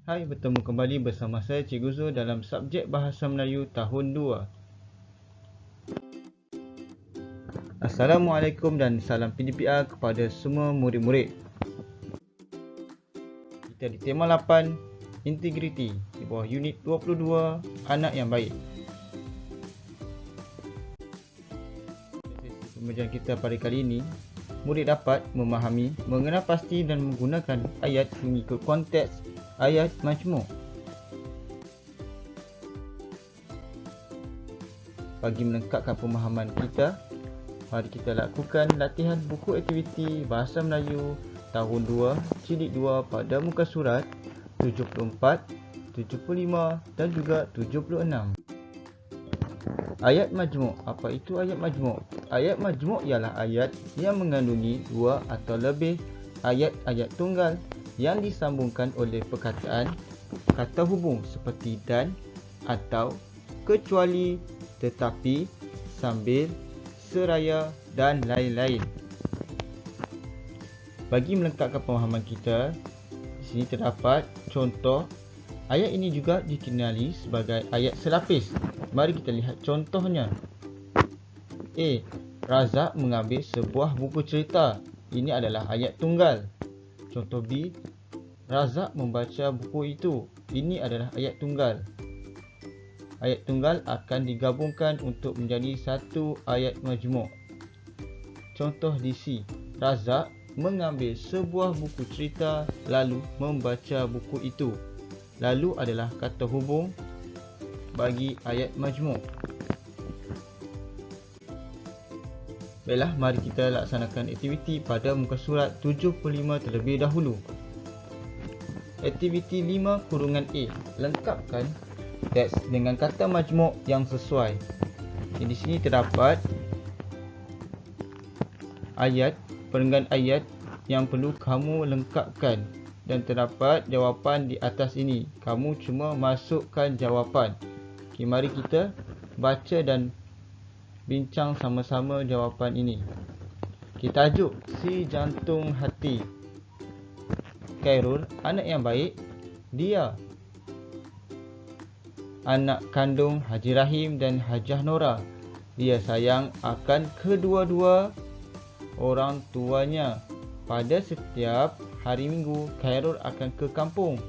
Hai, bertemu kembali bersama saya Cikgu Zul dalam subjek Bahasa Melayu tahun 2. Assalamualaikum dan salam PDPR kepada semua murid-murid. Kita di tema 8, Integriti, di bawah unit 22, Anak yang Baik. Sesi pembelajaran kita pada kali ini, murid dapat memahami, mengenal pasti dan menggunakan ayat mengikut konteks ayat majmuk. Bagi melengkapkan pemahaman kita, mari kita lakukan latihan buku aktiviti Bahasa Melayu tahun 2, jilid 2 pada muka surat 74, 75 dan juga 76. Ayat majmuk. Apa itu ayat majmuk? Ayat majmuk ialah ayat yang mengandungi dua atau lebih ayat-ayat tunggal yang disambungkan oleh perkataan, kata hubung seperti dan, atau, kecuali, tetapi, sambil, seraya dan lain-lain. Bagi melengkapkan pemahaman kita, di sini terdapat contoh. Ayat ini juga dikenali sebagai ayat selapis. Mari kita lihat contohnya. A. Razak mengambil sebuah buku cerita. Ini adalah ayat tunggal. Contoh B. Razak membaca buku itu. Ini adalah ayat tunggal. Ayat tunggal akan digabungkan untuk menjadi satu ayat majmuk. Contoh di C. Razak mengambil sebuah buku cerita lalu membaca buku itu. Lalu adalah kata hubung bagi ayat majmuk. Baiklah, mari kita laksanakan aktiviti pada muka surat 75 terlebih dahulu. Aktiviti 5-A. Lengkapkan teks dengan kata majmuk yang sesuai. Di sini terdapat ayat, perenggan ayat yang perlu kamu lengkapkan. Dan terdapat jawapan di atas ini. Kamu cuma masukkan jawapan. Okey, mari kita baca dan bincang sama-sama jawapan ini. Okey, tajuk Si Jantung Hati. Khairul, anak yang baik. Dia anak kandung Haji Rahim dan Hajah Nora. Dia sayang akan kedua-dua orang tuanya. Pada setiap hari Minggu, Khairul akan ke kampung.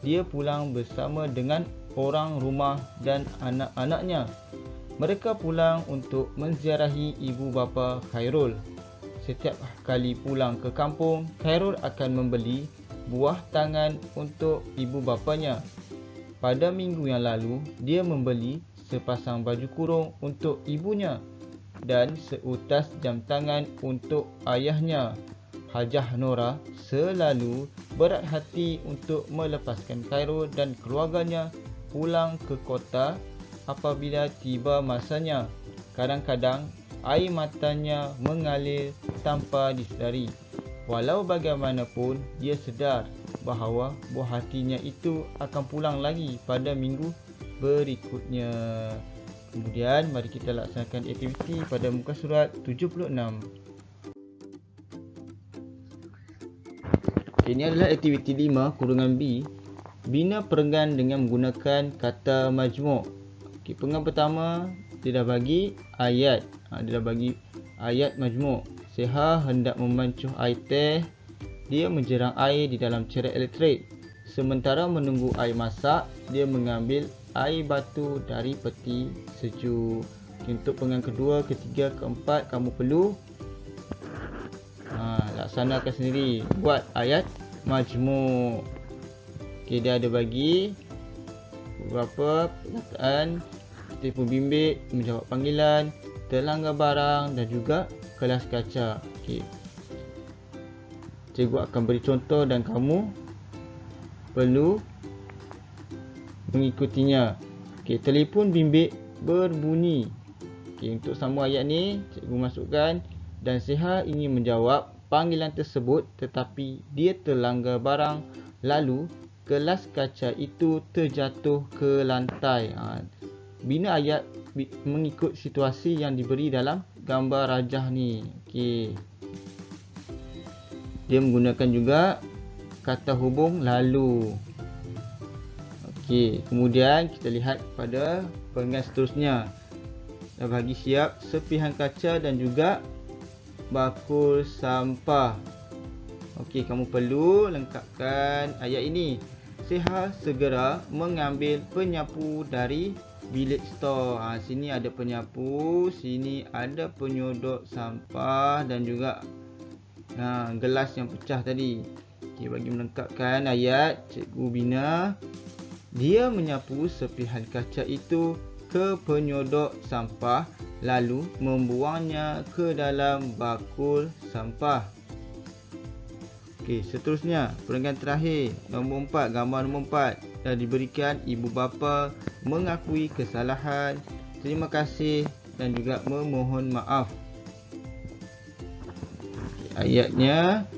Dia pulang bersama dengan orang rumah dan anak-anaknya. Mereka pulang untuk menziarahi ibu bapa Khairul. Setiap kali pulang ke kampung, Khairul akan membeli buah tangan untuk ibu bapanya. Pada minggu yang lalu, dia membeli sepasang baju kurung untuk ibunya dan seutas jam tangan untuk ayahnya. Hajah Nora selalu berat hati untuk melepaskan Khairul dan keluarganya pulang ke kota apabila tiba masanya. Kadang-kadang air matanya mengalir tanpa disedari. Walau bagaimanapun, dia sedar bahawa buah hatinya itu akan pulang lagi pada minggu berikutnya. Kemudian, mari kita laksanakan aktiviti pada muka surat 76. Ini adalah aktiviti 5-B. Bina perenggan dengan menggunakan kata majmuk. Okey, perenggan pertama, dia dah bagi ayat. Dia dah bagi ayat majmuk. Seha hendak memancuh air teh. Dia menjerang air di dalam cerek elektrik. Sementara menunggu air masak, dia mengambil air batu dari peti sejuk. Okay, untuk perenggan kedua, ketiga, keempat, kamu perlu laksanakan sendiri. Buat ayat majmuk. Okay, dia ada bagi beberapa perkataan. Telefon bimbit, menjawab panggilan, terlanggar barang dan juga kelas kaca. Okay. Cikgu akan beri contoh dan kamu perlu mengikutinya. Okay, telefon bimbit berbunyi. Okay, untuk sambung ayat ni, cikgu masukkan. Dan Seha ingin menjawab panggilan tersebut tetapi dia terlanggar barang. Lalu, gelas kaca itu terjatuh ke lantai. Bina ayat mengikut situasi yang diberi dalam gambar rajah ni. Okey. Dia menggunakan juga kata hubung lalu. Okey, kemudian kita lihat pada perenggan seterusnya. Dah bagi siap sepihan kaca dan juga bakul sampah. Okey, kamu perlu lengkapkan ayat ini. Siha segera mengambil penyapu dari bilik stor. Sini ada penyapu, sini ada penyodok sampah dan juga gelas yang pecah tadi. Okey, bagi melengkapkan ayat, Cikgu bina dia menyapu sepihan kaca itu ke penyodok sampah lalu membuangnya ke dalam bakul sampah. Okey, seterusnya perenggan terakhir nombor 4, gambar nombor 4 dah diberikan ibu bapa mengakui kesalahan, terima kasih dan juga memohon maaf. Okey, ayatnya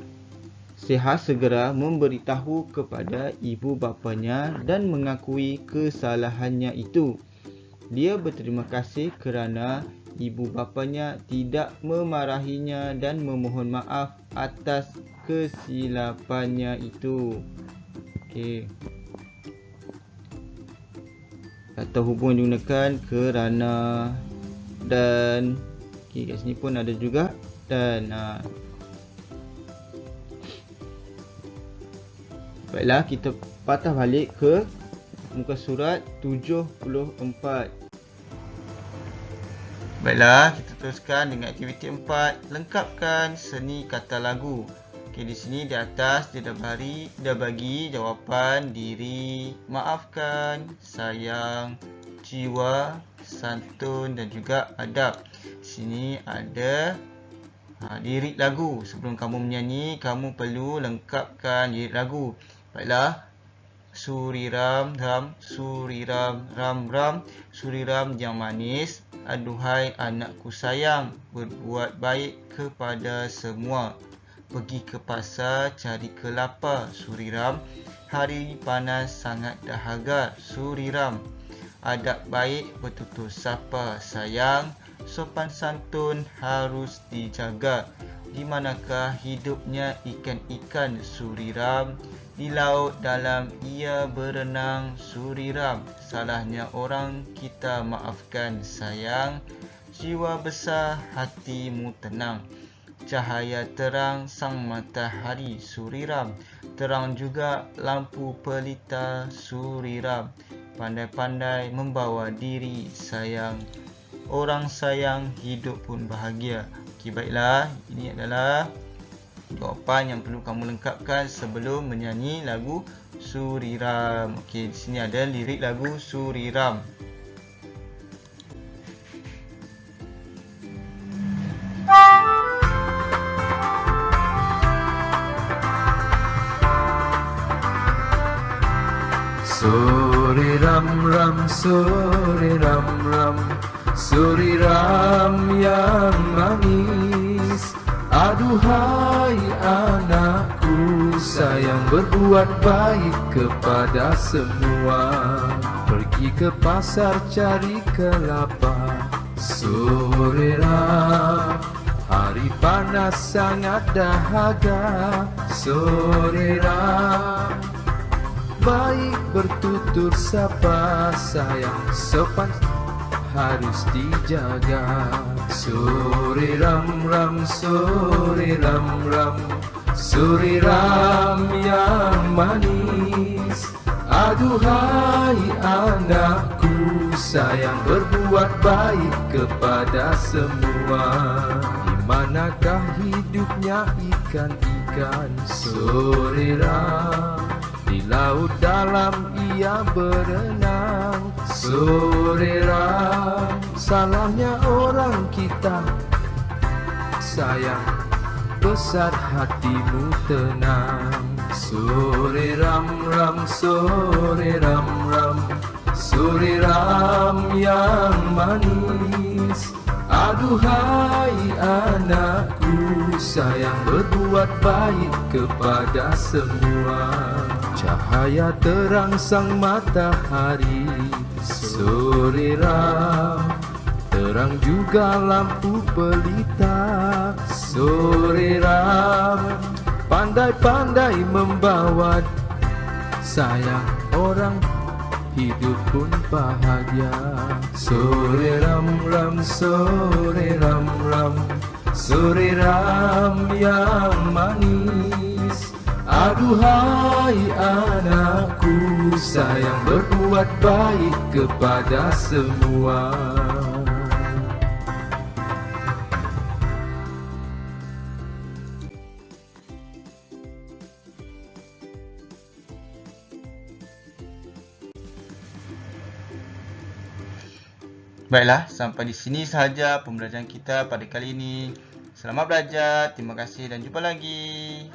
Siha segera memberitahu kepada ibu bapanya dan mengakui kesalahannya itu. Dia berterima kasih kerana ibu bapanya tidak memarahinya dan memohon maaf atas kesilapannya itu. Okey. Kata hubung digunakan kerana dan. Okey, kat sini pun ada juga dan. Baiklah, kita patah balik ke muka surat 74. Baiklah, kita teruskan dengan aktiviti 4. Lengkapkan seni kata lagu. Okey, di sini di atas dia dah bagi jawapan diri, maafkan, sayang, jiwa, santun dan juga adab. Sini ada lirik lagu. Sebelum kamu menyanyi, kamu perlu lengkapkan lirik lagu. Baiklah. Suriram ram, suriram ram ram, suriram yang manis, aduhai anakku sayang, berbuat baik kepada semua. Pergi ke pasar cari kelapa, suriram. Hari panas sangat dahaga, suriram. Adab baik bertutur sapa, sayang. Sopan santun harus dijaga. Di manakah hidupnya ikan-ikan, suriram? Di laut dalam ia berenang, suriram. Salahnya orang kita maafkan, sayang. Jiwa besar, hatimu tenang. Cahaya terang sang matahari, suriram. Terang juga lampu pelita, suriram. Pandai-pandai membawa diri, sayang. Orang sayang, hidup pun bahagia. Okey, baiklah. Ini adalah jawapan yang perlu kamu lengkapkan sebelum menyanyi lagu Suriram. Okey, di sini ada lirik lagu Suriram. Suriram ram, suriram ram, suriram yang manis. Aduhai anakku sayang, berbuat baik kepada semua. Pergi ke pasar cari kelapa, suriram. Hari panas sangat dahaga, suriram. Baik bertutur sapa, sayang. Sopan harus dijaga. Suriram ram, suriram ram, suriram yang manis. Aduhai anakku sayang, berbuat baik kepada semua. Di manakah hidupnya ikan-ikan, suriram? Di laut dalam ia berenang, suriram. Salahnya orang kita, sayang. Besar hatimu tenang, suriram ram, suriram ram, suriram yang manis. Aduhai anakku sayang, berbuat baik kepada semua. Cahaya terang sang matahari, suriram. Terang juga lampu pelita, suriram. Pandai-pandai membawa, sayang. Orang hidup pun bahagia. Sore ram-ram, sore ram-ram, sore ram yang manis. Aduhai anakku, sayang berbuat baik kepada semua. Baiklah, sampai di sini sahaja pembelajaran kita pada kali ini. Selamat belajar, terima kasih dan jumpa lagi.